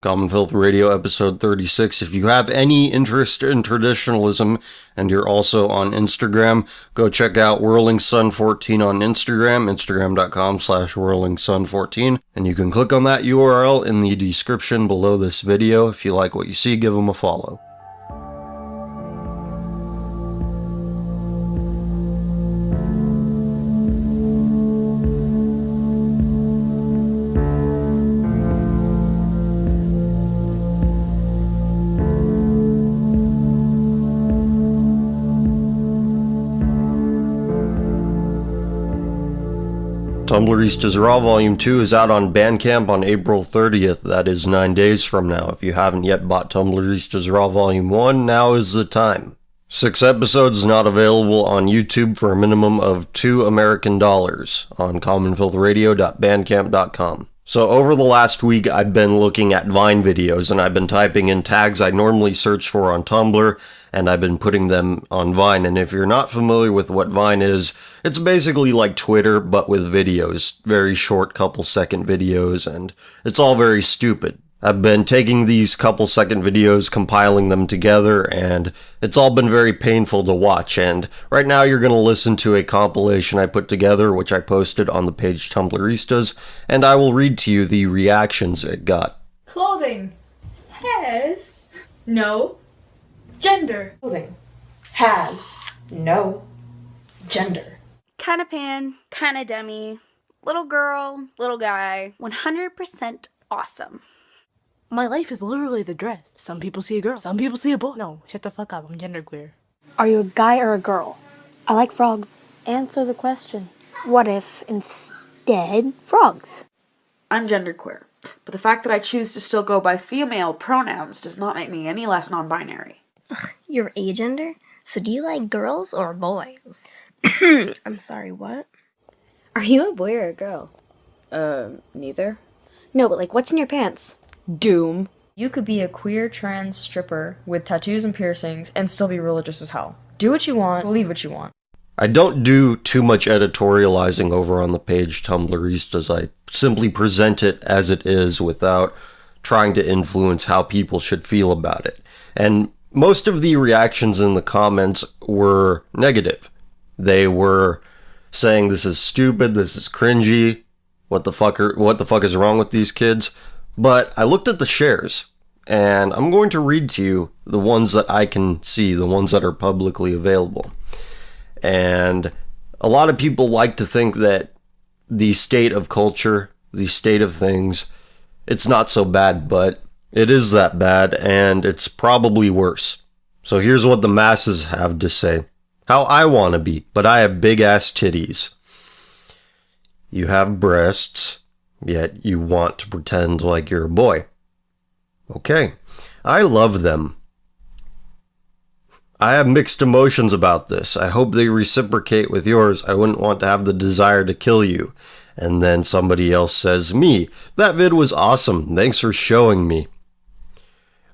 Common Filth Radio, episode 36. If you have any interest in traditionalism and you're also on Instagram, go check out WhirlingSun14 on Instagram, instagram.com/WhirlingSun14, and you can click on that URL in the description below this video. If you like what you see, give them a follow. Tumblristas Raw Volume 2 is out on Bandcamp on April 30th. That is 9 days from now. If you haven't yet bought Tumblristas Raw Volume 1, now is the time. 6 episodes not available on YouTube for a minimum of $2 American on commonfilthradio.bandcamp.com. So over the last week, I've been looking at Vine videos, and I've been typing in tags I normally search for on Tumblr, and I've been putting them on Vine. And if you're not familiar with what Vine is, it's basically like Twitter, but with videos. Very short, couple-second videos, and it's all very stupid. I've been taking these couple-second videos, compiling them together, and it's all been very painful to watch. And right now you're going to listen to a compilation I put together, which I posted on the page Tumblristas, and I will read to you the reactions it got. Clothing has no gender. Clothing has no gender. Kinda pan, kinda dummy, little girl, little guy, 100% awesome. My life is literally the dress. Some people see a girl, some people see a boy. No, shut the fuck up, I'm genderqueer. Are you a guy or a girl? I like frogs. Answer the question. What if instead frogs? I'm genderqueer, but the fact that I choose to still go by female pronouns does not make me any less non-binary. You're agender? So do you like girls or boys? I'm sorry, what? Are you a boy or a girl? Neither. No, but like, what's in your pants? Doom. You could be a queer trans stripper with tattoos and piercings and still be religious as hell. Do what you want, believe what you want. I don't do too much editorializing over on the page Tumblristas. I simply present it as it is without trying to influence how people should feel about it. And most of the reactions in the comments were negative. They were saying this is stupid, this is cringy, what the fuck is wrong with these kids? But I looked at the shares, and I'm going to read to you the ones that I can see, the ones that are publicly available. And a lot of people like to think that the state of culture, the state of things, it's not so bad, but it is that bad, and it's probably worse. So here's what the masses have to say. How I want to be, but I have big-ass titties. You have breasts, yet you want to pretend like you're a boy. Okay. I love them. I have mixed emotions about this. I hope they reciprocate with yours. I wouldn't want to have the desire to kill you. And then somebody else says, me, that vid was awesome. Thanks for showing me.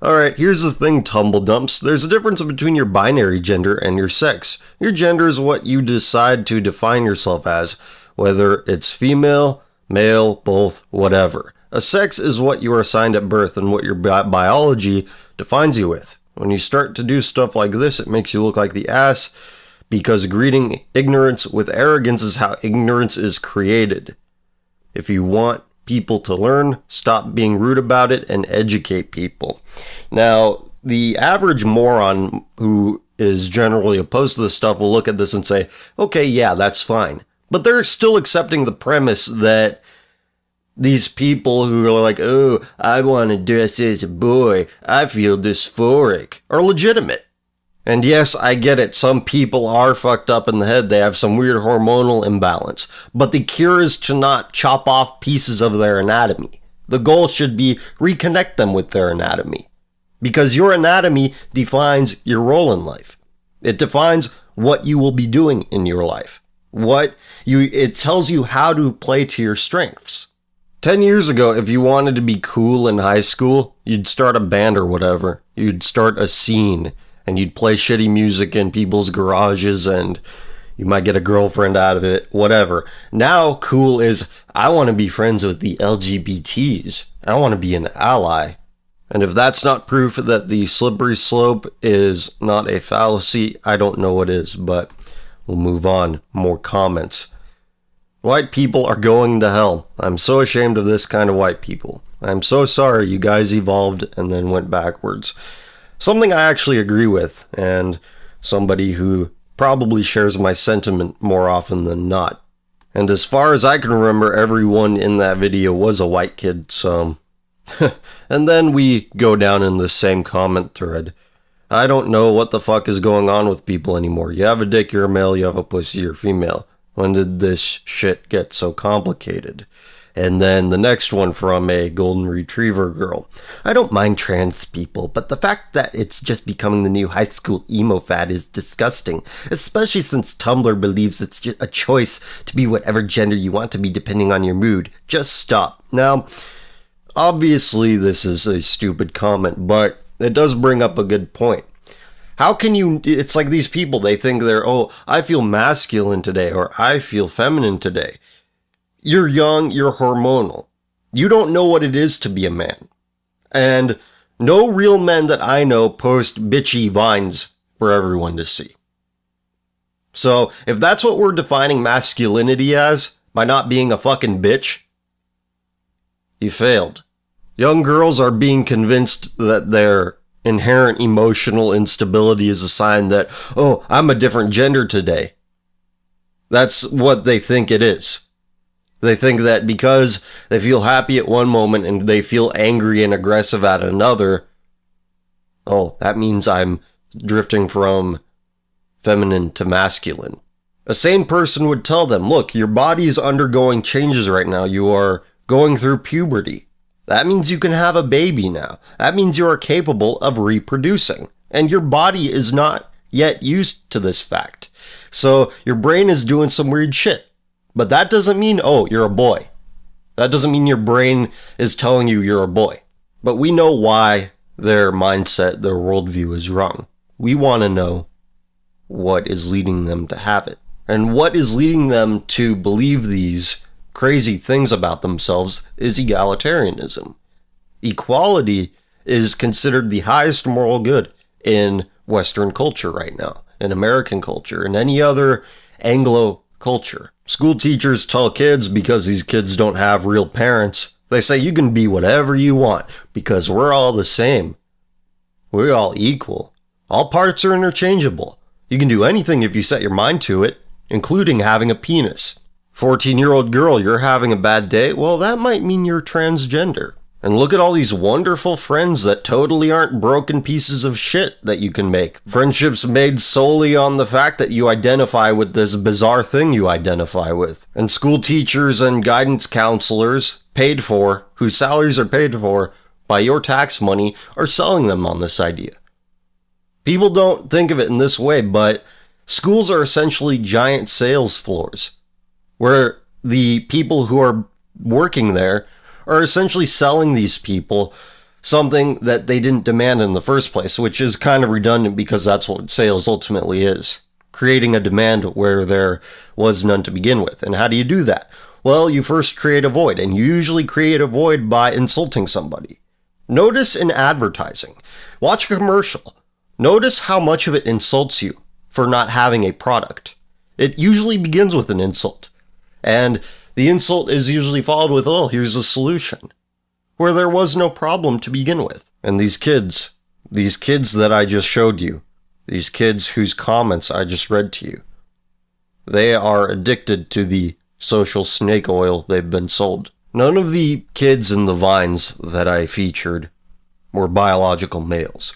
Alright, here's the thing, Tumble Dumps. There's a difference between your binary gender and your sex. Your gender is what you decide to define yourself as, whether it's female, male, both, whatever. A sex is what you are assigned at birth and what your biology defines you with. When you start to do stuff like this, it makes you look like the ass, because greeting ignorance with arrogance is how ignorance is created. If you want people to learn, stop being rude about it and educate people. Now, the average moron who is generally opposed to this stuff will look at this and say, okay, yeah, that's fine. But they're still accepting the premise that these people who are like, oh, I want to dress as a boy, I feel dysphoric, are legitimate. And yes, I get it, some people are fucked up in the head, they have some weird hormonal imbalance. But the cure is to not chop off pieces of their anatomy. The goal should be reconnect them with their anatomy. Because your anatomy defines your role in life. It defines what you will be doing in your life. It tells you how to play to your strengths. 10 years ago, if you wanted to be cool in high school, you'd start a band or whatever. You'd start a scene, and you'd play shitty music in people's garages, and you might get a girlfriend out of it, whatever. Now, cool is, I want to be friends with the LGBTs. I want to be an ally. And if that's not proof that the slippery slope is not a fallacy, I don't know what is, but we'll move on. More comments. White people are going to hell. I'm so ashamed of this kind of white people. I'm so sorry you guys evolved and then went backwards. Something I actually agree with, and somebody who probably shares my sentiment more often than not. And as far as I can remember, everyone in that video was a white kid, so... And then we go down in the same comment thread. I don't know what the fuck is going on with people anymore. You have a dick, you're a male, you have a pussy, you're female. When did this shit get so complicated? And then the next one from a golden retriever girl. I don't mind trans people, but the fact that it's just becoming the new high school emo fad is disgusting, especially since Tumblr believes it's just a choice to be whatever gender you want to be depending on your mood. Just stop. Now, obviously this is a stupid comment, but it does bring up a good point. How can you, it's like these people, they think they're, oh, I feel masculine today, or I feel feminine today. You're young, you're hormonal. You don't know what it is to be a man. And no real men that I know post bitchy vines for everyone to see. So, if that's what we're defining masculinity as, by not being a fucking bitch, you failed. Young girls are being convinced that their inherent emotional instability is a sign that, oh, I'm a different gender today. That's what they think it is. They think that because they feel happy at one moment and they feel angry and aggressive at another, oh, that means I'm drifting from feminine to masculine. A sane person would tell them, look, your body is undergoing changes right now. You are going through puberty. That means you can have a baby now. That means you are capable of reproducing. And your body is not yet used to this fact. So your brain is doing some weird shit. But that doesn't mean, oh, you're a boy. That doesn't mean your brain is telling you you're a boy. But we know why their mindset, their worldview is wrong. We want to know what is leading them to have it. And what is leading them to believe these crazy things about themselves is egalitarianism. Equality is considered the highest moral good in Western culture right now, in American culture, and any other Anglo culture. School teachers tell kids, because these kids don't have real parents, they say you can be whatever you want because we're all the same. We're all equal. All parts are interchangeable. You can do anything if you set your mind to it, including having a penis. 14-year-old girl, you're having a bad day? Well, that might mean you're transgender. And look at all these wonderful friends that totally aren't broken pieces of shit that you can make. Friendships made solely on the fact that you identify with this bizarre thing you identify with. And school teachers and guidance counselors, paid for, whose salaries are paid for by your tax money, are selling them on this idea. People don't think of it in this way, but schools are essentially giant sales floors, where the people who are working there are essentially selling these people something that they didn't demand in the first place, which is kind of redundant because that's what sales ultimately is. Creating a demand where there was none to begin with. And how do you do that? Well, you first create a void, and you usually create a void by insulting somebody. Notice in advertising. Watch a commercial. Notice how much of it insults you for not having a product. It usually begins with an insult. And the insult is usually followed with, oh, here's a solution, where there was no problem to begin with. And these kids that I just showed you, these kids whose comments I just read to you, they are addicted to the social snake oil they've been sold. None of the kids in the Vines that I featured were biological males.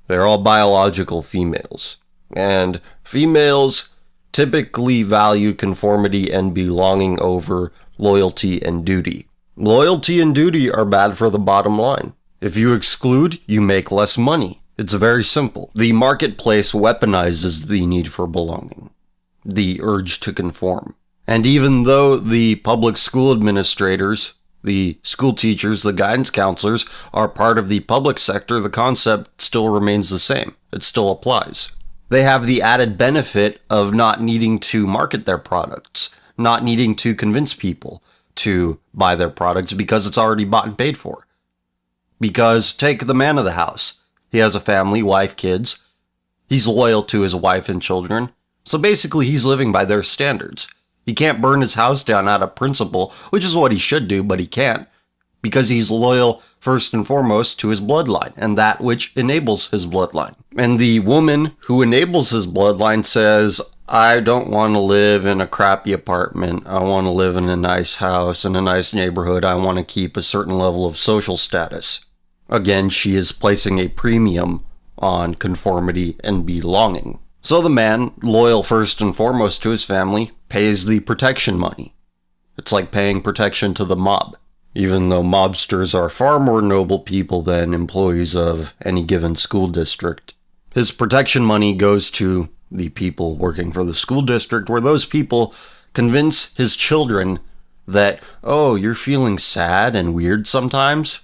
They're all biological females. And females typically value conformity and belonging over loyalty and duty. Loyalty and duty are bad for the bottom line. If you exclude, you make less money. It's very simple. The marketplace weaponizes the need for belonging, the urge to conform. And even though the public school administrators, the school teachers, the guidance counselors are part of the public sector, the concept still remains the same. It still applies. They have the added benefit of not needing to market their products, not needing to convince people to buy their products because it's already bought and paid for. Because take the man of the house. He has a family, wife, kids. He's loyal to his wife and children. So basically he's living by their standards. He can't burn his house down out of principle, which is what he should do, but he can't. Because he's loyal first and foremost to his bloodline and that which enables his bloodline. And the woman who enables his bloodline says, I don't want to live in a crappy apartment. I want to live in a nice house, in a nice neighborhood. I want to keep a certain level of social status. Again, she is placing a premium on conformity and belonging. So the man, loyal first and foremost to his family, pays the protection money. It's like paying protection to the mob. Even though mobsters are far more noble people than employees of any given school district. His protection money goes to the people working for the school district, where those people convince his children that, oh, you're feeling sad and weird sometimes?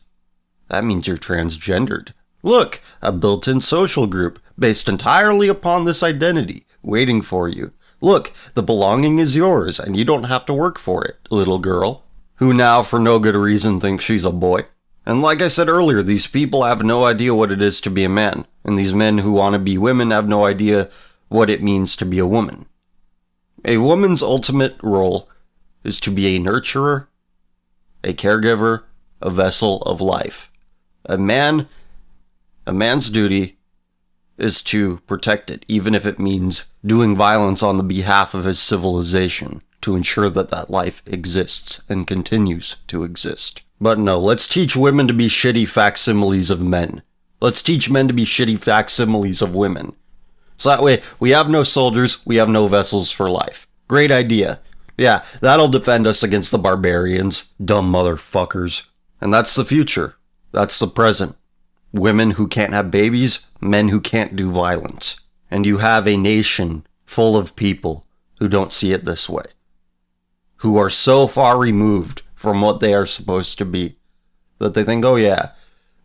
That means you're transgendered. Look, a built-in social group based entirely upon this identity, waiting for you. Look, the belonging is yours, and you don't have to work for it, little girl. Who now, for no good reason, thinks she's a boy. And like I said earlier, these people have no idea what it is to be a man. And these men who want to be women have no idea what it means to be a woman. A woman's ultimate role is to be a nurturer, a caregiver, a vessel of life. A man's duty is to protect it, even if it means doing violence on the behalf of his civilization, to ensure that that life exists and continues to exist. But no, let's teach women to be shitty facsimiles of men. Let's teach men to be shitty facsimiles of women. So that way, we have no soldiers, we have no vessels for life. Great idea. Yeah, that'll defend us against the barbarians, dumb motherfuckers. And that's the future. That's the present. Women who can't have babies, men who can't do violence. And you have a nation full of people who don't see it this way. Who are so far removed from what they are supposed to be that they think, oh yeah,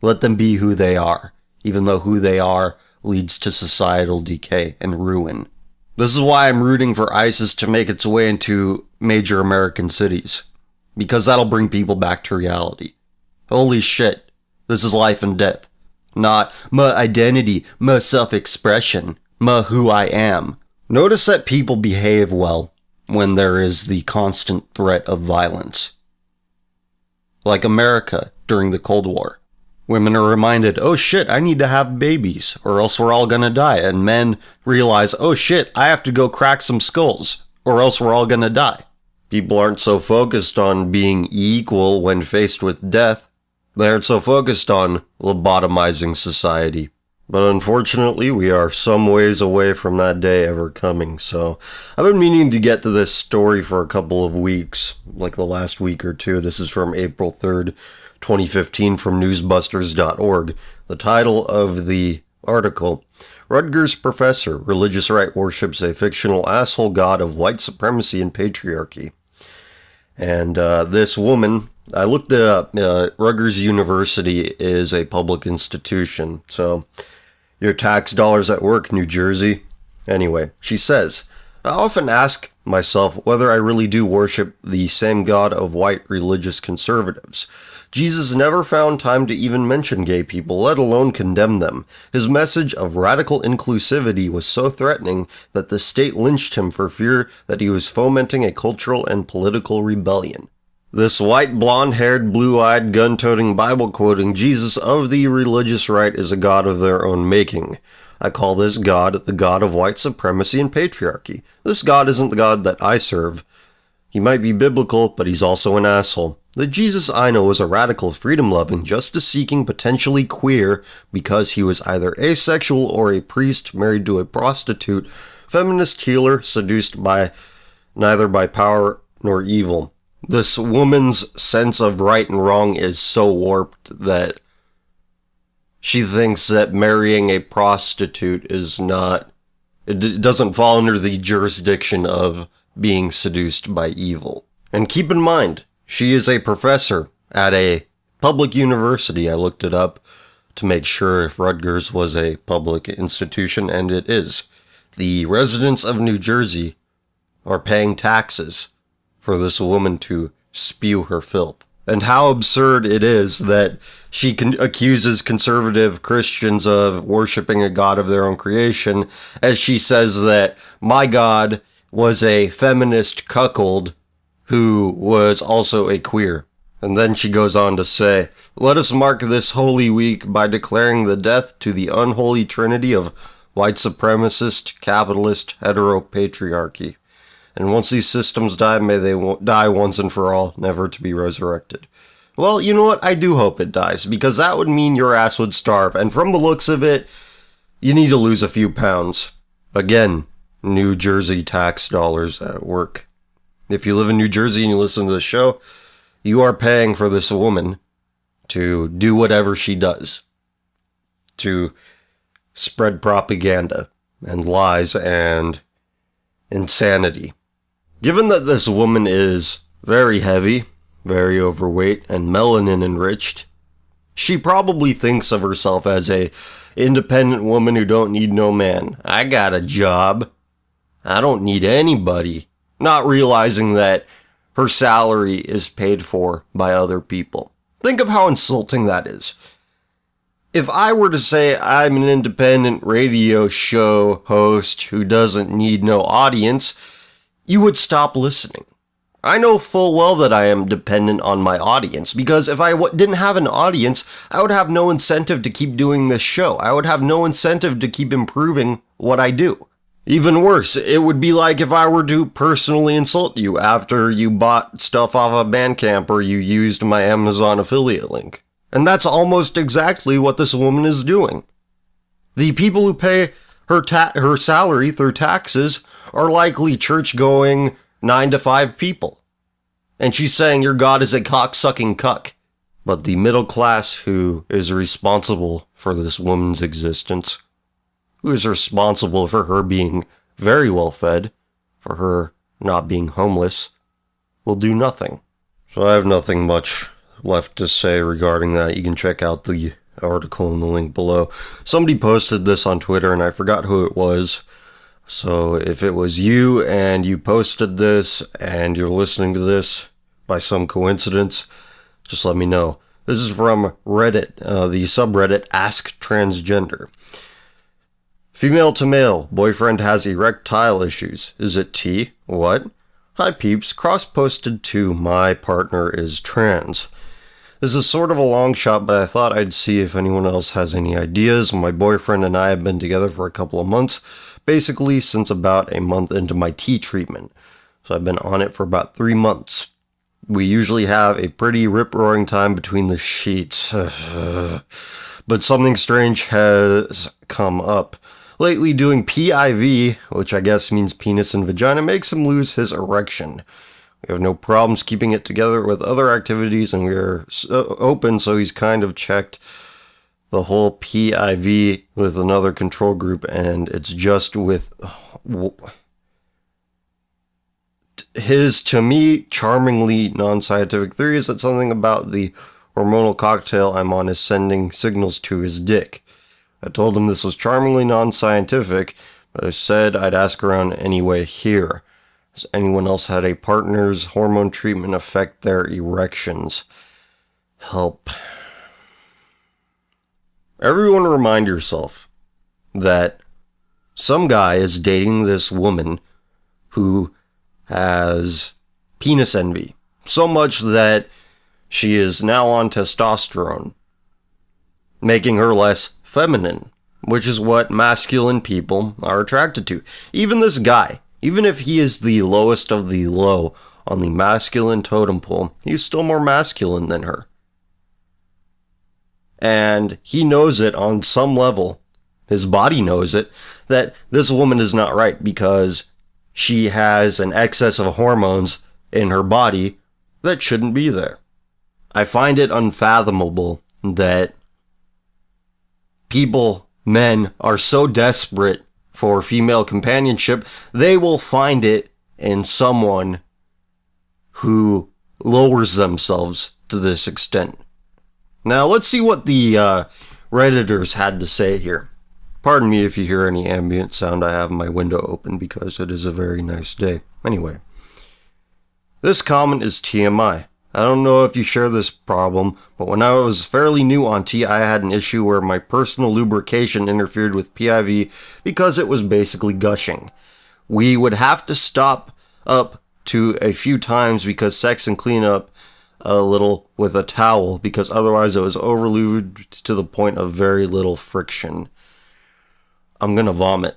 let them be who they are, even though who they are leads to societal decay and ruin. This is why I'm rooting for ISIS to make its way into major American cities, because that'll bring people back to reality. Holy shit, this is life and death, not my identity, my self-expression, my who I am. Notice that people behave well when there is the constant threat of violence. Like America during the Cold War. Women are reminded, oh shit, I need to have babies, or else we're all gonna die. And men realize, oh shit, I have to go crack some skulls, or else we're all gonna die. People aren't so focused on being equal when faced with death. They aren't so focused on lobotomizing society. But unfortunately, we are some ways away from that day ever coming, so I've been meaning to get to this story for a couple of weeks, like the last week or two. This is from April 3rd, 2015 from newsbusters.org. The title of the article, Rutgers Professor, Religious Right Worships a Fictional Asshole God of White Supremacy and Patriarchy. And this woman, I looked it up, Rutgers University is a public institution, so your tax dollars at work, New Jersey. Anyway, she says, I often ask myself whether I really do worship the same God of white religious conservatives. Jesus never found time to even mention gay people, let alone condemn them. His message of radical inclusivity was so threatening that the state lynched him for fear that he was fomenting a cultural and political rebellion. This white, blonde-haired, blue-eyed, gun-toting, Bible-quoting Jesus of the religious right is a god of their own making. I call this god the god of white supremacy and patriarchy. This god isn't the god that I serve. He might be biblical, but he's also an asshole. The Jesus I know is a radical, freedom-loving, justice-seeking, potentially queer, because he was either asexual or a priest married to a prostitute, feminist healer seduced by neither by power nor evil. This woman's sense of right and wrong is so warped that she thinks that marrying a prostitute is not, it doesn't fall under the jurisdiction of being seduced by evil. And keep in mind, she is a professor at a public university. I looked it up to make sure if Rutgers was a public institution, and it is. The residents of New Jersey are paying taxes for this woman to spew her filth. And how absurd it is that she accuses conservative Christians of worshiping a god of their own creation, as she says that my God was a feminist cuckold who was also a queer. And then she goes on to say, let us mark this Holy Week by declaring the death to the unholy trinity of white supremacist, capitalist, heteropatriarchy. And once these systems die, may they die once and for all, never to be resurrected. Well, you know what? I do hope it dies, because that would mean your ass would starve. And from the looks of it, you need to lose a few pounds. Again, New Jersey tax dollars at work. If you live in New Jersey and you listen to the show, you are paying for this woman to do whatever she does. To spread propaganda and lies and insanity. Given that this woman is very heavy, very overweight, and melanin enriched, she probably thinks of herself as a independent woman who don't need no man. I got a job. I don't need anybody. Not realizing that her salary is paid for by other people. Think of how insulting that is. If I were to say I'm an independent radio show host who doesn't need no audience, you would stop listening. I know full well that I am dependent on my audience, because if I didn't have an audience, I would have no incentive to keep doing this show. I would have no incentive to keep improving what I do. Even worse, it would be like if I were to personally insult you after you bought stuff off of Bandcamp or you used my Amazon affiliate link. And that's almost exactly what this woman is doing. The people who pay her salary through taxes are likely church-going 9-to-5 people. And she's saying your God is a cock-sucking cuck. But the middle class who is responsible for this woman's existence, who is responsible for her being very well fed, for her not being homeless, will do nothing. So I have nothing much left to say regarding that. You can check out the article in the link below. Somebody posted this on Twitter and I forgot who it was. So if it was you and you posted this and you're listening to this by some coincidence, just let me know. This is from Reddit, the subreddit Ask Transgender. Female to male, boyfriend has erectile issues. Is it T? What? Hi peeps, cross-posted to my partner is trans. This is sort of a long shot, but I thought I'd see if anyone else has any ideas. My boyfriend and I have been together for a couple of months, basically since about a month into my T treatment. So I've been on it for about 3 months. We usually have a pretty rip-roaring time between the sheets. But something strange has come up. Lately, doing PIV, which I guess means penis and vagina, makes him lose his erection. We have no problems keeping it together with other activities, and we are open, so he's kind of checked the whole PIV with another control group, and it's just with his, to me, charmingly non-scientific theory is that something about the hormonal cocktail I'm on is sending signals to his dick. I told him this was charmingly non-scientific, but I said I'd ask around anyway here. Has anyone else had a partner's hormone treatment affect their erections? Help. Everyone remind yourself that some guy is dating this woman who has penis envy. So much that she is now on testosterone, making her less feminine, which is what masculine people are attracted to. Even this guy, even if he is the lowest of the low on the masculine totem pole, he's still more masculine than her. And he knows it on some level, his body knows it, that this woman is not right because she has an excess of hormones in her body that shouldn't be there. I find it unfathomable that men are so desperate for female companionship, they will find it in someone who lowers themselves to this extent. Now, let's see what the Redditors had to say here. Pardon me if you hear any ambient sound. I have my window open because it is a very nice day. Anyway, this comment is TMI. I don't know if you share this problem, but when I was fairly new on T, I had an issue where my personal lubrication interfered with PIV because it was basically gushing. We would have to stop up to a few times because sex and clean up a little with a towel because otherwise it was overlubed to the point of very little friction. I'm gonna vomit.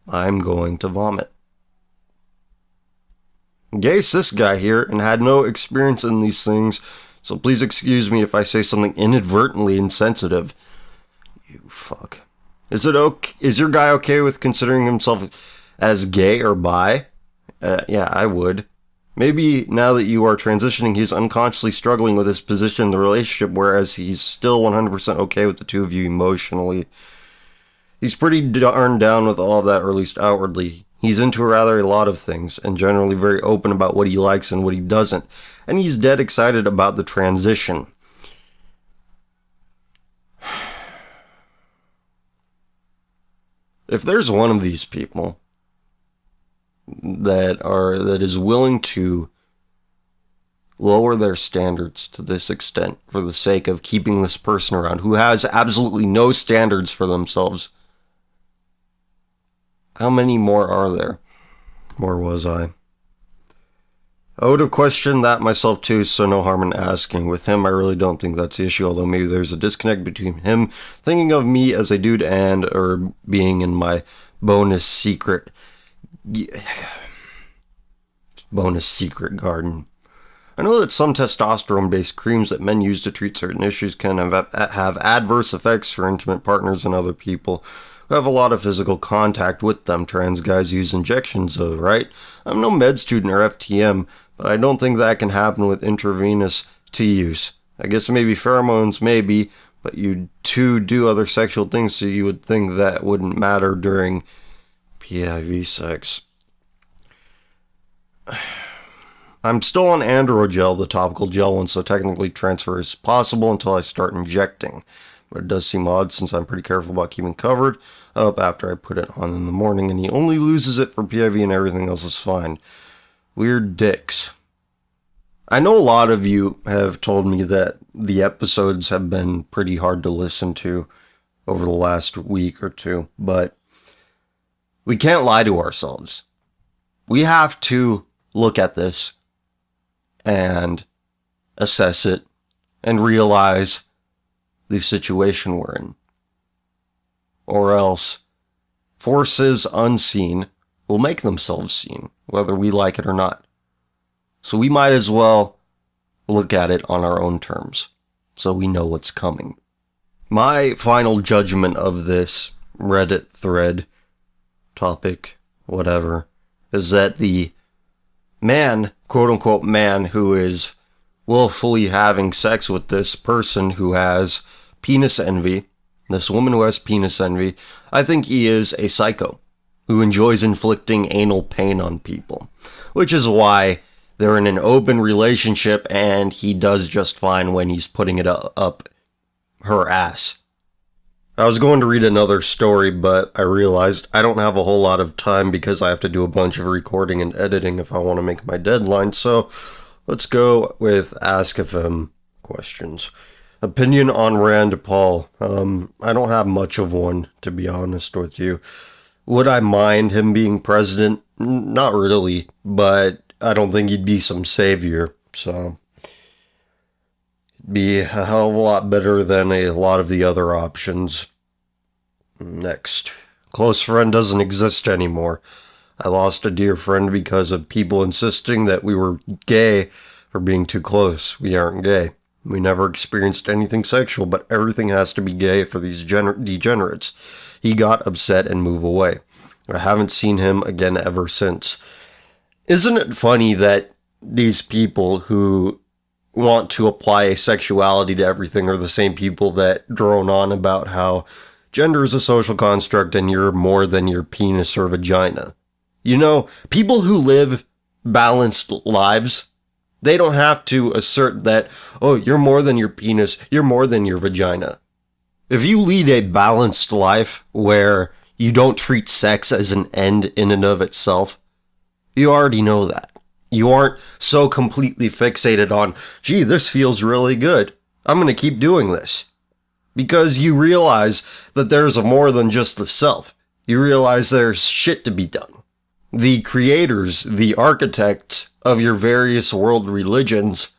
I'm going to vomit. Gay cis guy here and had no experience in these things, so please excuse me if I say something inadvertently insensitive. You fuck. Is your guy okay with considering himself as gay or bi? Yeah, I would. Maybe now that you are transitioning, he's unconsciously struggling with his position in the relationship, whereas he's still 100% okay with the two of you emotionally. He's pretty darn down with all of that, or at least outwardly. He's into rather a lot of things, and generally very open about what he likes and what he doesn't. And he's dead excited about the transition. If there's one of these people that is willing to lower their standards to this extent for the sake of keeping this person around, who has absolutely no standards for themselves, how many more are there? Where was I? I would have questioned that myself too, so no harm in asking. With him, I really don't think that's the issue, although maybe there's a disconnect between him thinking of me as a dude and or being in my bonus secret garden. I know that some testosterone-based creams that men use to treat certain issues can have adverse effects for intimate partners and other people who have a lot of physical contact with them. Trans guys use injections though, right? I'm no med student or FTM, but I don't think that can happen with intravenous to use. I guess maybe pheromones, maybe, but you two do other sexual things, so you would think that wouldn't matter during PIV sex. I'm still on androgel, the topical gel one, so technically transfer is possible until I start injecting. But it does seem odd since I'm pretty careful about keeping covered up after I put it on in the morning, and he only loses it for PIV and everything else is fine. Weird dicks. I know a lot of you have told me that the episodes have been pretty hard to listen to over the last week or two, but we can't lie to ourselves. We have to look at this and assess it and realize the situation we're in. Or else forces unseen will make themselves seen, whether we like it or not. So we might as well look at it on our own terms, so we know what's coming. My final judgment of this Reddit thread, topic, whatever, is that the man, quote-unquote man, who is willfully having sex with this person who has penis envy, this woman who has penis envy, I think he is a psycho who enjoys inflicting anal pain on people, which is why they're in an open relationship and he does just fine when he's putting it up her ass. I was going to read another story, but I realized I don't have a whole lot of time because I have to do a bunch of recording and editing if I want to make my deadline, so let's go with Ask FM questions. Opinion on Rand Paul. I don't have much of one, to be honest with you. Would I mind him being president? Not really, but I don't think he'd be some savior, so it'd be a hell of a lot better than a lot of the other options. Next. Close friend doesn't exist anymore. I lost a dear friend because of people insisting that we were gay for being too close. We aren't gay. We never experienced anything sexual, but everything has to be gay for these degenerates. He got upset and moved away. I haven't seen him again ever since. Isn't it funny that these people who want to apply asexuality to everything are the same people that drone on about how gender is a social construct and you're more than your penis or vagina? You know, people who live balanced lives, they don't have to assert that, oh, you're more than your penis, you're more than your vagina. If you lead a balanced life where you don't treat sex as an end in and of itself, you already know that. You aren't so completely fixated on, gee, this feels really good. I'm going to keep doing this. Because you realize that there's more than just the self. You realize there's shit to be done. The creators, the architects of your various world religions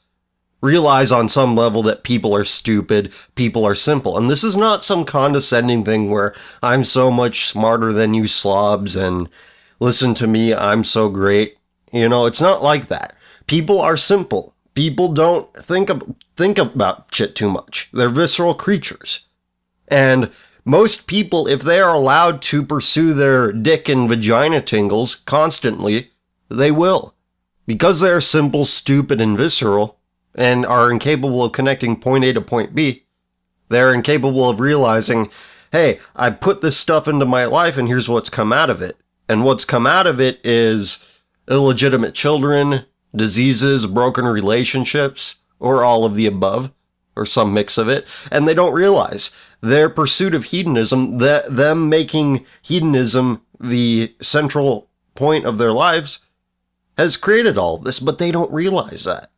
realize on some level that people are stupid, people are simple. And this is not some condescending thing where I'm so much smarter than you slobs and listen to me, I'm so great. You know, it's not like that. People are simple. People don't think about shit too much. They're visceral creatures. And most people, if they are allowed to pursue their dick and vagina tingles constantly, they will. Because they are simple, stupid, and visceral, and are incapable of connecting point A to point B, they're incapable of realizing, hey, I put this stuff into my life and here's what's come out of it. And what's come out of it is illegitimate children, diseases, broken relationships, or all of the above, or some mix of it, and they don't realize their pursuit of hedonism, them making hedonism the central point of their lives, has created all of this, but they don't realize that.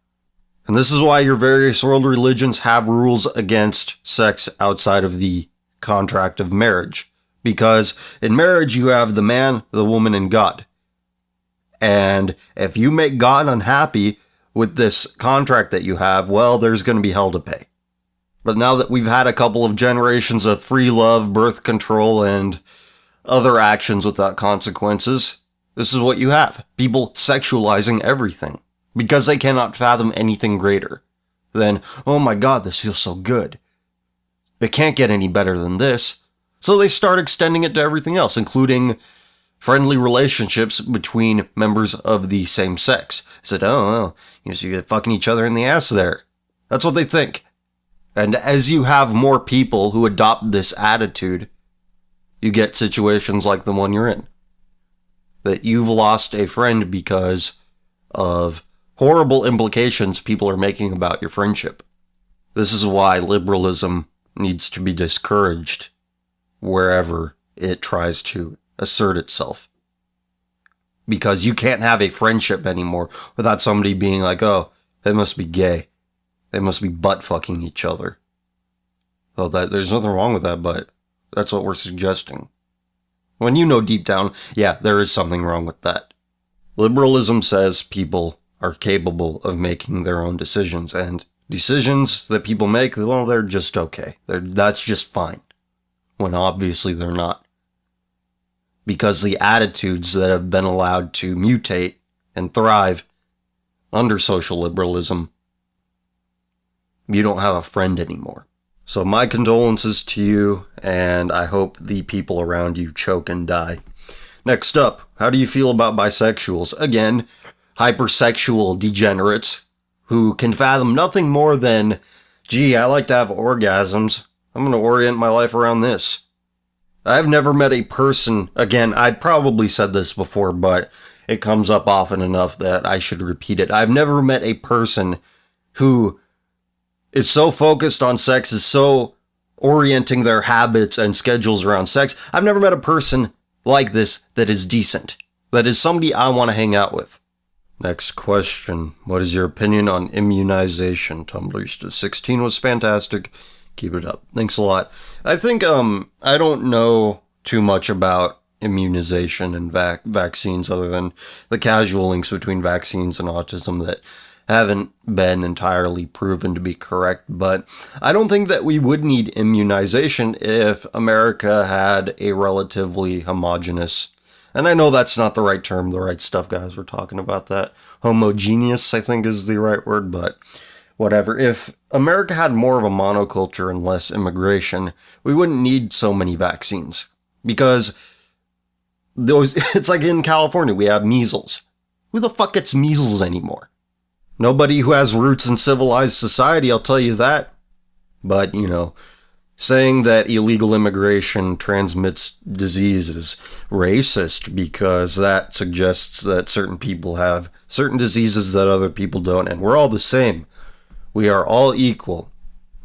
And this is why your various world religions have rules against sex outside of the contract of marriage. Because in marriage, you have the man, the woman, and God. And if you make God unhappy with this contract that you have, well, there's going to be hell to pay. But now that we've had a couple of generations of free love, birth control, and other actions without consequences, this is what you have. People sexualizing everything. Because they cannot fathom anything greater than, oh my God, this feels so good. It can't get any better than this. So they start extending it to everything else, including friendly relationships between members of the same sex. I said, oh, you're fucking each other in the ass there. That's what they think. And as you have more people who adopt this attitude, you get situations like the one you're in. That you've lost a friend because of horrible implications people are making about your friendship. This is why liberalism needs to be discouraged wherever it tries to assert itself. Because you can't have a friendship anymore without somebody being like, oh, they must be gay. They must be butt-fucking each other. Well, there's nothing wrong with that, but that's what we're suggesting. When you know deep down, yeah, there is something wrong with that. Liberalism says people are capable of making their own decisions, and decisions that people make, well, they're just okay. That's just fine. When obviously they're not. Because the attitudes that have been allowed to mutate and thrive under social liberalism, you don't have a friend anymore. So my condolences to you, and I hope the people around you choke and die. Next up, how do you feel about bisexuals? Again, hypersexual degenerates who can fathom nothing more than, gee, I like to have orgasms. I'm going to orient my life around this. I've never met a person, again, I probably said this before, but it comes up often enough that I should repeat it. I've never met a person who is so focused on sex, is so orienting their habits and schedules around sex. I've never met a person like this that is decent, that is somebody I want to hang out with. Next question. What is your opinion on immunization? Tumblr to 16 was fantastic. Keep it up. Thanks a lot. I think, I don't know too much about immunization and vaccines other than the casual links between vaccines and autism that haven't been entirely proven to be correct, but I don't think that we would need immunization if America had a relatively homogenous, and I know that's not the right term, the right stuff, guys, we're talking about that. Homogeneous, I think is the right word, but whatever. If America had more of a monoculture and less immigration, we wouldn't need so many vaccines. Because it's like in California, we have measles. Who the fuck gets measles anymore? Nobody who has roots in civilized society, I'll tell you that. But, saying that illegal immigration transmits disease is racist because that suggests that certain people have certain diseases that other people don't, and we're all the same. We are all equal.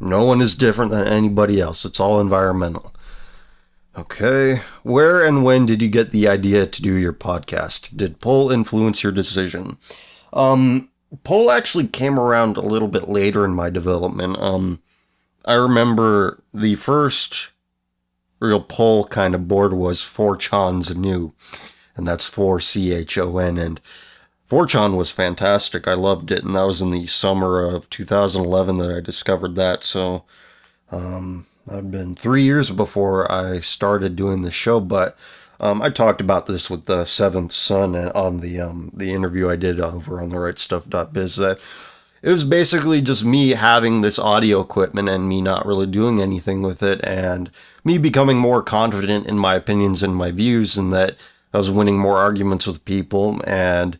No one is different than anybody else. It's all environmental. Okay. Where and when did you get the idea to do your podcast? Did Poll influence your decision? Pole actually came around a little bit later in my development. I remember the first real pole kind of board was 4chan's New, and that's 4CHON, and 4chan was fantastic. I loved it, and that was in the summer of 2011 that I discovered that, so that had been 3 years before I started doing the show, but I talked about this with the Seventh Son on the interview I did over on the rightstuff.biz, that it was basically just me having this audio equipment and me not really doing anything with it, and me becoming more confident in my opinions and my views, and that I was winning more arguments with people, and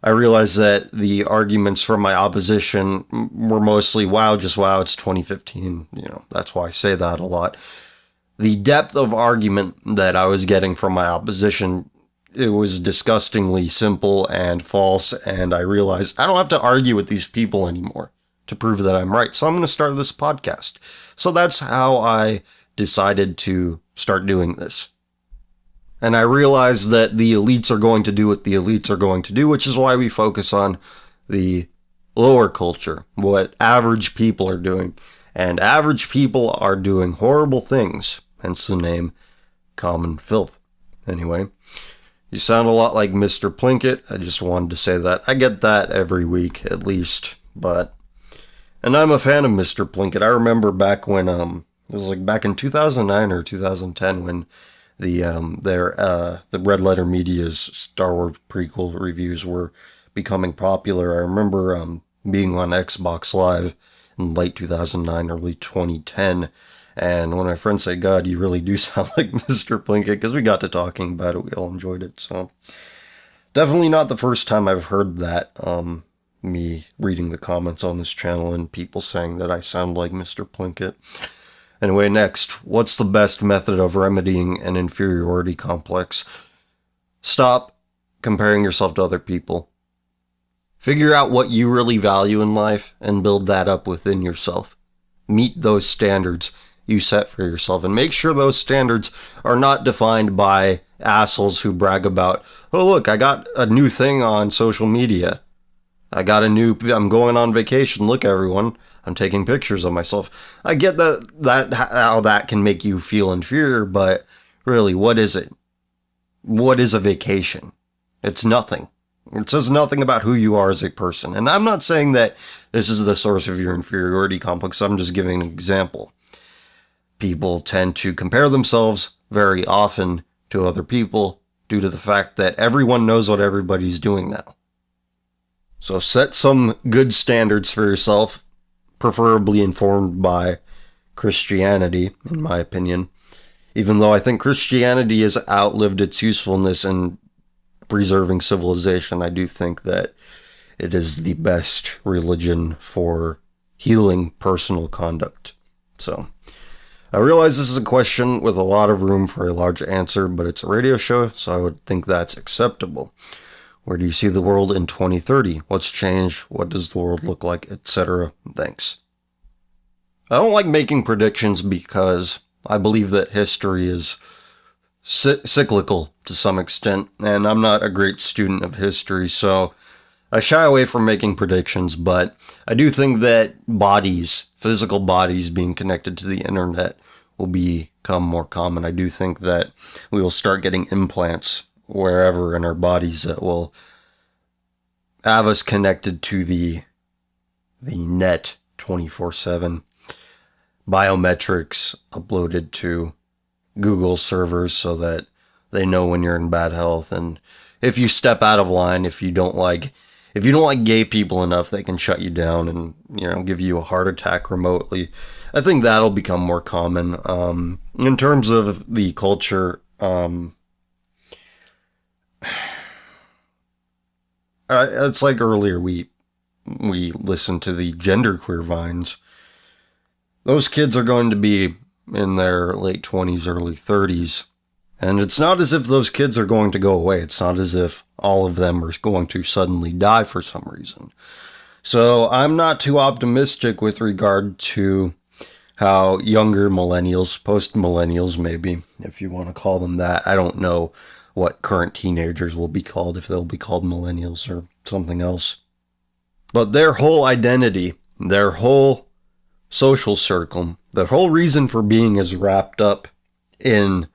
I realized that the arguments from my opposition were mostly, wow, just wow, it's 2015. That's why I say that a lot. The depth of argument that I was getting from my opposition, it was disgustingly simple and false, and I realized I don't have to argue with these people anymore to prove that I'm right, so I'm going to start this podcast. So that's how I decided to start doing this. And I realized that the elites are going to do what the elites are going to do, which is why we focus on the lower culture, what average people are doing. And average people are doing horrible things, hence the name Common Filth. Anyway, you sound a lot like Mr. Plinkett. I just wanted to say that. I get that every week, at least. And I'm a fan of Mr. Plinkett. I remember back when, it was like back in 2009 or 2010 when the Red Letter Media's Star Wars prequel reviews were becoming popular. I remember being on Xbox Live in late 2009, early 2010, and when my friend said, God, you really do sound like Mr. Plinkett, because we got to talking about it, we all enjoyed it, so definitely not the first time I've heard that, me reading the comments on this channel and people saying that I sound like Mr. Plinkett. Anyway, next, what's the best method of remedying an inferiority complex? Stop comparing yourself to other people. Figure out what you really value in life and build that up within yourself. Meet those standards you set for yourself, and make sure those standards are not defined by assholes who brag about, oh look, I got a new thing on social media. I'm going on vacation, look everyone. I'm taking pictures of myself. I get that how that can make you feel inferior, but really, what is it? What is a vacation? It's nothing. It says nothing about who you are as a person. And I'm not saying that this is the source of your inferiority complex. I'm just giving an example. People tend to compare themselves very often to other people due to the fact that everyone knows what everybody's doing now. So set some good standards for yourself, preferably informed by Christianity, in my opinion. Even though I think Christianity has outlived its usefulness in preserving civilization, I do think that it is the best religion for healing personal conduct. So, I realize this is a question with a lot of room for a large answer, but it's a radio show, so I would think that's acceptable. Where do you see the world in 2030? What's changed? What does the world look like? Etc. Thanks. I don't like making predictions because I believe that history is cyclical to some extent, and I'm not a great student of history, so I shy away from making predictions, but I do think that physical bodies being connected to the internet will become more common. I do think that we will start getting implants wherever in our bodies that will have us connected to the net 24/7. Biometrics uploaded to Google servers so that they know when you're in bad health, and if you step out of line, if you don't like gay people enough, they can shut you down and give you a heart attack remotely. I think that'll become more common. In terms of the culture, it's like earlier we listened to the genderqueer vines. Those kids are going to be in their late 20s, early 30s. And it's not as if those kids are going to go away. It's not as if all of them are going to suddenly die for some reason. So I'm not too optimistic with regard to how younger millennials, post-millennials maybe, if you want to call them that. I don't know what current teenagers will be called, if they'll be called millennials or something else. But their whole identity, their whole social circle, their whole reason for being is wrapped up in,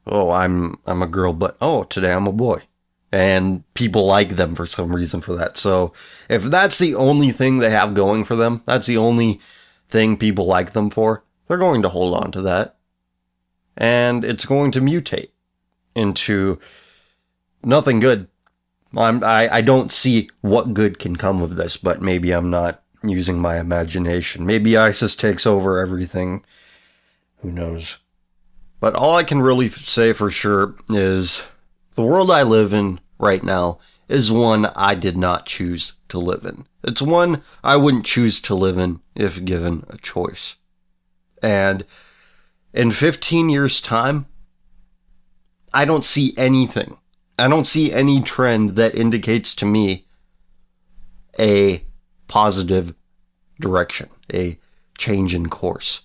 oh, I'm a girl, but oh, today I'm a boy. And people like them for some reason for that. So if that's the only thing they have going for them, that's the only thing people like them for, they're going to hold on to that. And it's going to mutate into nothing good. I don't see what good can come of this, but maybe I'm not using my imagination. Maybe ISIS takes over everything. Who knows? But all I can really say for sure is the world I live in right now is one I did not choose to live in. It's one I wouldn't choose to live in if given a choice. And in 15 years' time, I don't see anything. I don't see any trend that indicates to me a positive direction, a change in course.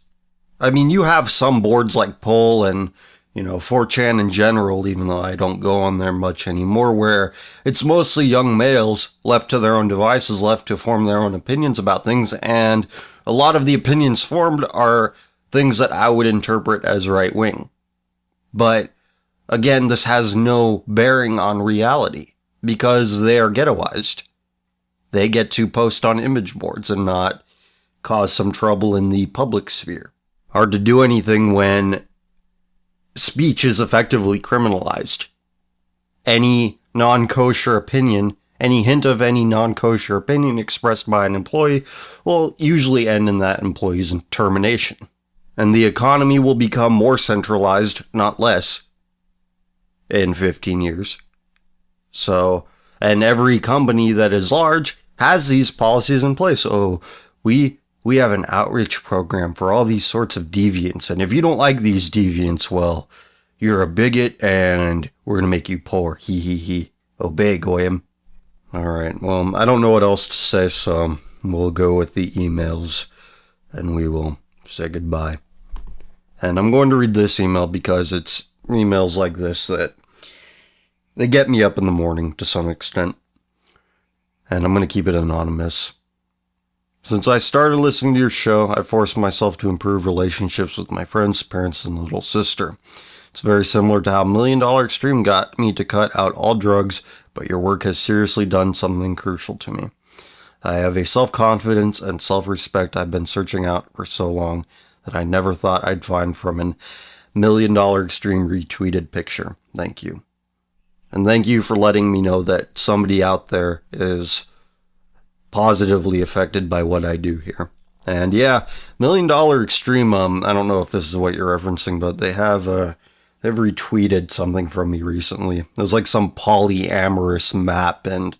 I mean, you have some boards like Poll and, 4chan in general, even though I don't go on there much anymore, where it's mostly young males left to their own devices, left to form their own opinions about things, and a lot of the opinions formed are things that I would interpret as right-wing. But again, this has no bearing on reality because they are ghettoized. They get to post on image boards and not cause some trouble in the public sphere. Hard to do anything when speech is effectively criminalized. Any non-kosher opinion, any hint of any non-kosher opinion expressed by an employee will usually end in that employee's termination. And the economy will become more centralized, not less, in 15 years. So, and every company that is large has these policies in place. Oh, we have an outreach program for all these sorts of deviants. And if you don't like these deviants, well, you're a bigot and we're going to make you poor. He, he, he. Obey, Goyim. All right. Well, I don't know what else to say, so we'll go with the emails and we will say goodbye. And I'm going to read this email because it's emails like this that they get me up in the morning to some extent. And I'm going to keep it anonymous. Since I started listening to your show, I forced myself to improve relationships with my friends, parents, and little sister. It's very similar to how $1 Million Extreme got me to cut out all drugs, but your work has seriously done something crucial to me. I have a self-confidence and self-respect I've been searching out for so long that I never thought I'd find from an $1 Million Extreme retweeted picture. Thank you. And thank you for letting me know that somebody out there is positively affected by what I do here. And yeah, $1 Million Extreme, I don't know if this is what you're referencing, but they've retweeted something from me recently. It was like some polyamorous map, and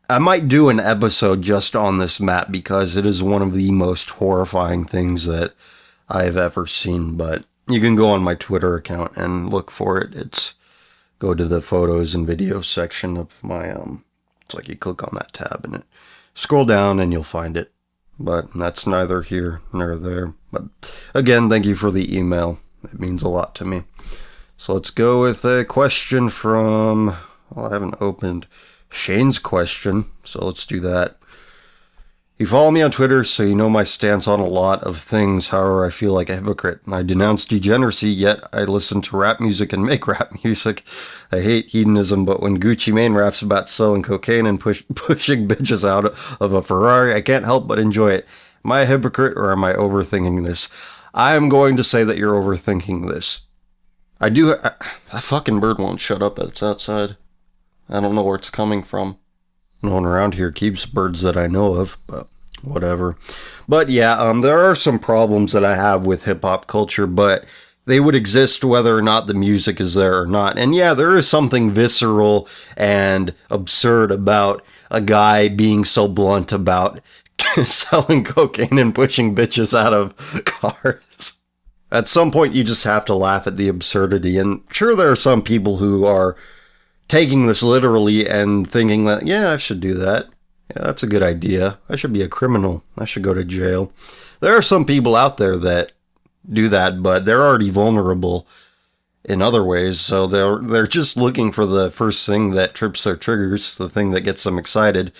I might do an episode just on this map because it is one of the most horrifying things that I've ever seen. But you can go on my Twitter account and look for it. Go to the photos and videos section of my, it's like you click on that tab and scroll down and you'll find it. But that's neither here nor there. But again, thank you for the email. It means a lot to me. So let's go with a question from, well, I haven't opened Shane's question, so let's do that. You follow me on Twitter, so you know my stance on a lot of things. However, I feel like a hypocrite. I denounce degeneracy, yet I listen to rap music and make rap music. I hate hedonism, but when Gucci Mane raps about selling cocaine and pushing bitches out of a Ferrari, I can't help but enjoy it. Am I a hypocrite, or am I overthinking this? I am going to say that you're overthinking this. That fucking bird won't shut up. It's outside. I don't know where it's coming from. No one around here keeps birds that I know of, but whatever. But yeah, there are some problems that I have with hip-hop culture, but they would exist whether or not the music is there or not. And yeah, there is something visceral and absurd about a guy being so blunt about selling cocaine and pushing bitches out of cars. At some point, you just have to laugh at the absurdity. And sure, there are some people who are taking this literally and thinking that, yeah, I should do that. Yeah, that's a good idea. I should be a criminal. I should go to jail. There are some people out there that do that, but they're already vulnerable in other ways. So they're just looking for the first thing that trips their triggers, the thing that gets them excited.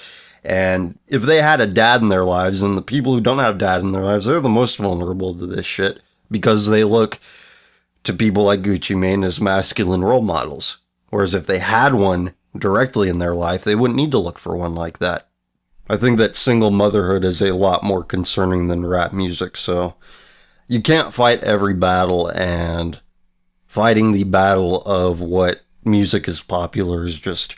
And if they had a dad in their lives, and the people who don't have dad in their lives, they're the most vulnerable to this shit because they look to people like Gucci Mane as masculine role models. Whereas if they had one directly in their life, they wouldn't need to look for one like that. I think that single motherhood is a lot more concerning than rap music, so you can't fight every battle, and fighting the battle of what music is popular is just...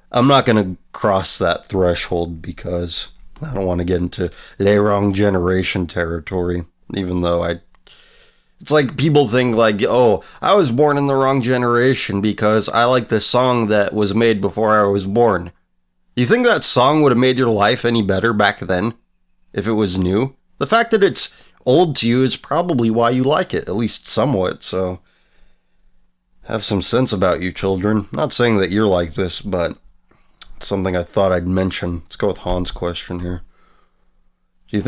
I'm not going to cross that threshold because I don't want to get into the wrong generation territory, even though it's like people think like, oh, I was born in the wrong generation because I like this song that was made before I was born. You think that song would have made your life any better back then if it was new? The fact that it's old to you is probably why you like it, at least somewhat, so have some sense about you, children. Not saying that you're like this, but it's something I thought I'd mention. Let's go with Han's question here. Do you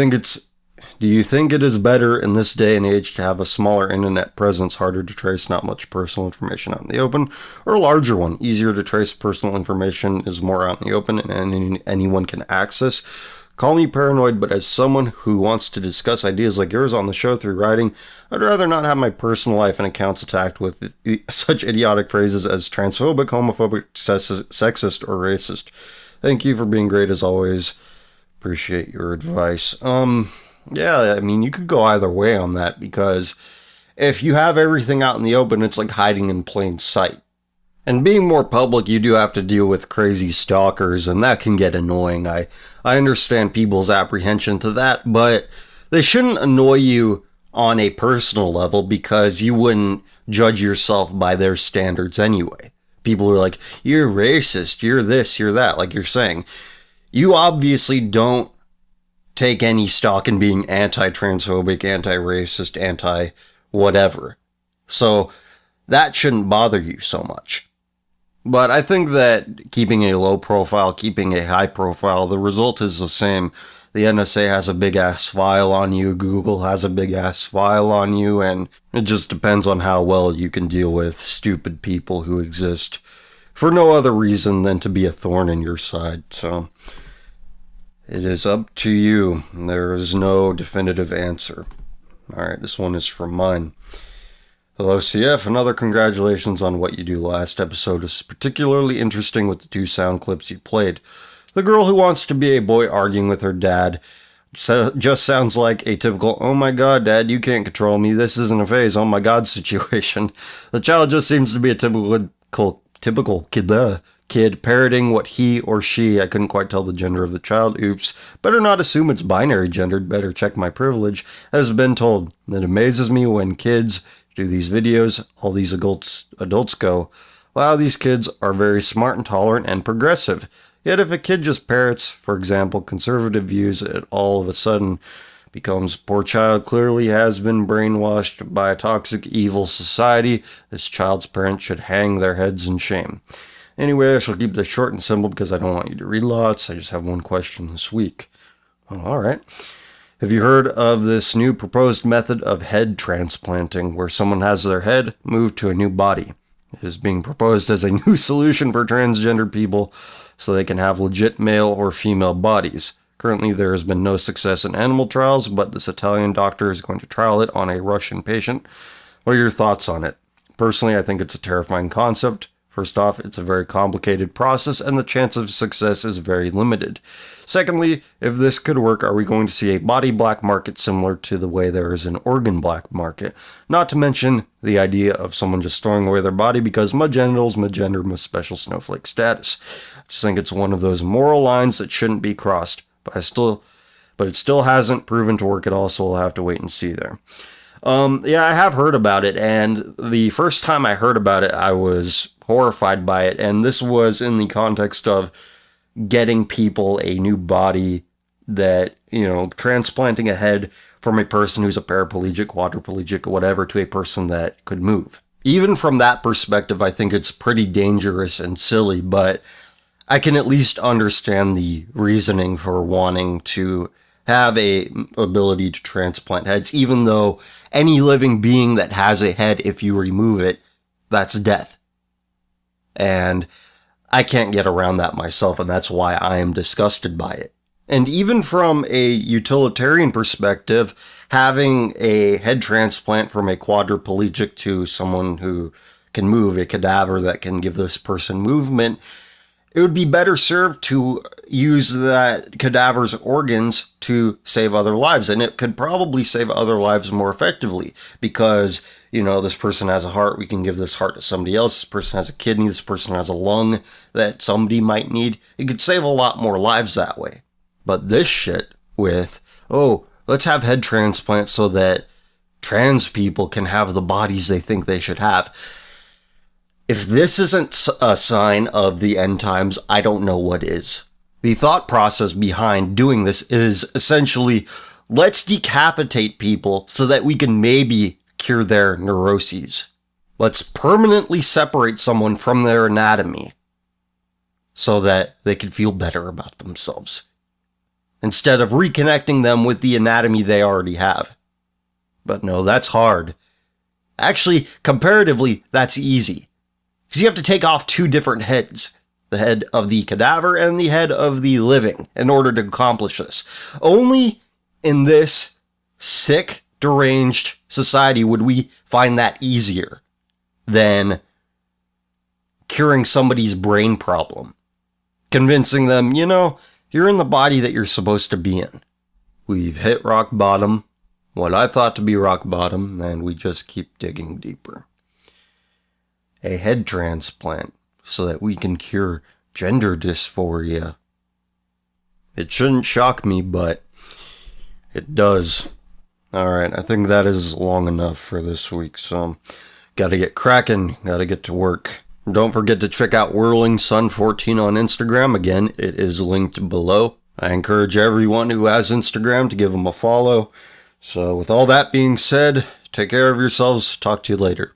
think it is better in this day and age to have a smaller internet presence, harder to trace, not much personal information out in the open, or a larger one, easier to trace, personal information is more out in the open and anyone can access? Call me paranoid, but as someone who wants to discuss ideas like yours on the show through writing, I'd rather not have my personal life and accounts attacked with such idiotic phrases as transphobic, homophobic, sexist, or racist. Thank you for being great as always. Appreciate your advice. Yeah, I mean, you could go either way on that, because if you have everything out in the open, it's like hiding in plain sight. And being more public, you do have to deal with crazy stalkers, and that can get annoying. I understand people's apprehension to that, but they shouldn't annoy you on a personal level because you wouldn't judge yourself by their standards anyway. People are like, you're racist, you're this, you're that, like you're saying. You obviously don't take any stock in being anti-transphobic, anti-racist, anti-whatever. So that shouldn't bother you so much. But I think that keeping a low profile, keeping a high profile, the result is the same. The NSA has a big ass file on you, Google has a big ass file on you, and it just depends on how well you can deal with stupid people who exist for no other reason than to be a thorn in your side. So it is up to you. There is no definitive answer. Alright, this one is from mine. Hello, CF. Another congratulations on what you do. Last episode is particularly interesting with the 2 sound clips you played. The girl who wants to be a boy arguing with her dad just sounds like a typical, oh my god, dad, you can't control me, this isn't a phase, oh my god situation. The child just seems to be a typical kid parroting what he or she, I couldn't quite tell the gender of the child, oops, better not assume it's binary gendered, better check my privilege, has been told. It amazes me when kids do these videos, all these adults go, wow, these kids are very smart and tolerant and progressive. Yet if a kid just parrots, for example, conservative views, it all of a sudden becomes, poor child clearly has been brainwashed by a toxic, evil society. This child's parents should hang their heads in shame. Anyway, I shall keep this short and simple because I don't want you to read lots. I just have one question this week. Well, alright. Have you heard of this new proposed method of head transplanting, where someone has their head moved to a new body? It is being proposed as a new solution for transgender people so they can have legit male or female bodies. Currently, there has been no success in animal trials, but this Italian doctor is going to trial it on a Russian patient. What are your thoughts on it? Personally, I think it's a terrifying concept. First off, it's a very complicated process and the chance of success is very limited. Secondly, if this could work, are we going to see a body black market similar to the way there is an organ black market? Not to mention the idea of someone just throwing away their body because my genitals, my gender, my special snowflake status. I just think it's one of those moral lines that shouldn't be crossed, but it still hasn't proven to work at all, so we'll have to wait and see there. Yeah, I have heard about it, and the first time I heard about it, I was horrified by it, and this was in the context of getting people a new body that, transplanting a head from a person who's a paraplegic, quadriplegic, whatever, to a person that could move. Even from that perspective, I think it's pretty dangerous and silly, but I can at least understand the reasoning for wanting to have a ability to transplant heads, even though any living being that has a head, if you remove it, that's death. And I can't get around that myself, and that's why I am disgusted by it. And even from a utilitarian perspective, having a head transplant from a quadriplegic to someone who can move, a cadaver that can give this person movement, it would be better served to use that cadaver's organs to save other lives. And it could probably save other lives more effectively because, this person has a heart. We can give this heart to somebody else. This person has a kidney. This person has a lung that somebody might need. It could save a lot more lives that way. But this shit with, let's have head transplants so that trans people can have the bodies they think they should have. If this isn't a sign of the end times, I don't know what is. The thought process behind doing this is essentially, let's decapitate people so that we can maybe cure their neuroses. Let's permanently separate someone from their anatomy so that they can feel better about themselves, instead of reconnecting them with the anatomy they already have. But no, that's hard. Actually, comparatively, that's easy. Because you have to take off two different heads, the head of the cadaver and the head of the living, in order to accomplish this. Only in this sick, deranged society would we find that easier than curing somebody's brain problem. Convincing them, you're in the body that you're supposed to be in. We've hit rock bottom, what I thought to be rock bottom, and we just keep digging deeper. A head transplant so that we can cure gender dysphoria. It shouldn't shock me, but it does. Alright, I think that is long enough for this week, so gotta get cracking, gotta get to work. Don't forget to check out Whirling Sun 14 on Instagram. Again, it is linked below. I encourage everyone who has Instagram to give them a follow. So with all that being said, take care of yourselves. Talk to you later.